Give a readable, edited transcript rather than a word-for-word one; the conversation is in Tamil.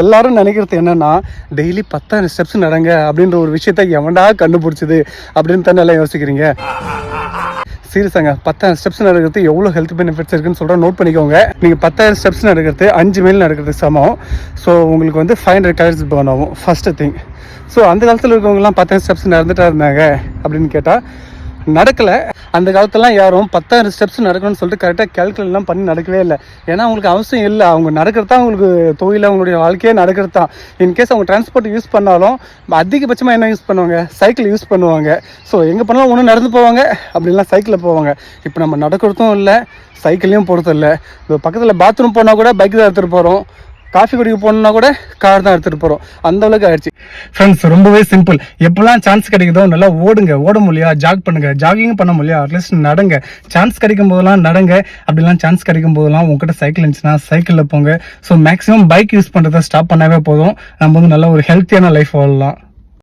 எல்லாரும் நினைக்கிறது என்னன்னா டெய்லி 10,000 ஸ்டெப்ஸ் நடங்க அப்படின்ற ஒரு விஷயத்த எவன்டா கண்டுபிடிச்சது அப்படின்னு தானே எல்லாம் யோசிக்கிறீங்க. சீரியஸாங்க 10,000 ஸ்டெப்ஸ் நடக்கிறது எவ்வளோ ஹெல்த் பெனிஃபிட்ஸ் இருக்குன்னு சொல்கிறேன், நோட் பண்ணிக்கோங்க. நீங்கள் 10,000 ஸ்டெப்ஸ் நடக்கிறது 5 மைல் நடக்கிறது சமம். ஸோ உங்களுக்கு வந்து 500 calories பர்ன் ஆகும் ஃபஸ்ட்டு திங். ஸோ அந்த காலத்தில் இருக்கவங்கலாம் 10,000 ஸ்டெப்ஸ் நடந்துட்டா இருந்தாங்க அப்படின்னு கேட்டால் நடக்கலை. அந்த காலத்துலலாம் யாரும் 10,000 ஸ்டெப்ஸ் நடக்கணும்னு சொல்லிட்டு கரெக்டாக கேல்குலேட்லாம் பண்ணி நடக்கவே இல்லை. ஏன்னா அவங்களுக்கு அவசியம் இல்லை. அவங்க நடக்கிறது தான் அவங்களுக்கு தொழில், அவங்களுடைய வாழ்க்கையே நடக்கிறது தான். இன்கேஸ் அவங்க டிரான்ஸ்போர்ட் யூஸ் பண்ணாலும் அதிகபட்சமாக என்ன யூஸ் பண்ணுவாங்க, சைக்கிள் யூஸ் பண்ணுவாங்க. ஸோ எங்கே பண்ணாலும் ஒன்று நடந்து போவாங்க, அப்படிலாம் சைக்கிளில் போவாங்க. இப்போ நம்ம நடக்கிறதும் இல்லை, சைக்கிளையும் போகிறதும் இல்லை. இப்போ பக்கத்தில் பாத்ரூம் போனால் கூட பைக் தான் எடுத்துகிட்டு போகிறோம், காஃபி குடிக்க போகணுன்னா கூட கார் தான் எடுத்துகிட்டு போகிறோம். அந்த அளவுக்கு ஆயிடுச்சு ஃப்ரெண்ட்ஸ். ரொம்பவே சிம்பிள். எப்போல்லாம் சான்ஸ் கிடைக்குதோ நல்லா ஓடுங்க. ஓட முடியா ஜாக் பண்ணுங்க, ஜாகிங் பண்ண முடியா அட்லீஸ்ட் நடங்க. சான்ஸ் கிடைக்கும் போதெல்லாம் நடங்க. அப்படிலாம் சான்ஸ் கிடைக்கும் போதெல்லாம் உங்ககிட்ட சைக்கிள் இருந்துச்சுன்னா சைக்கிளில் போங்க. ஸோ மேக்ஸிமம் பைக் யூஸ் பண்ணுறதை ஸ்டாப் பண்ணாவே போதும். நம்ம வந்து நல்ல ஒரு ஹெல்த்தியான லைஃப் வாழலாம்.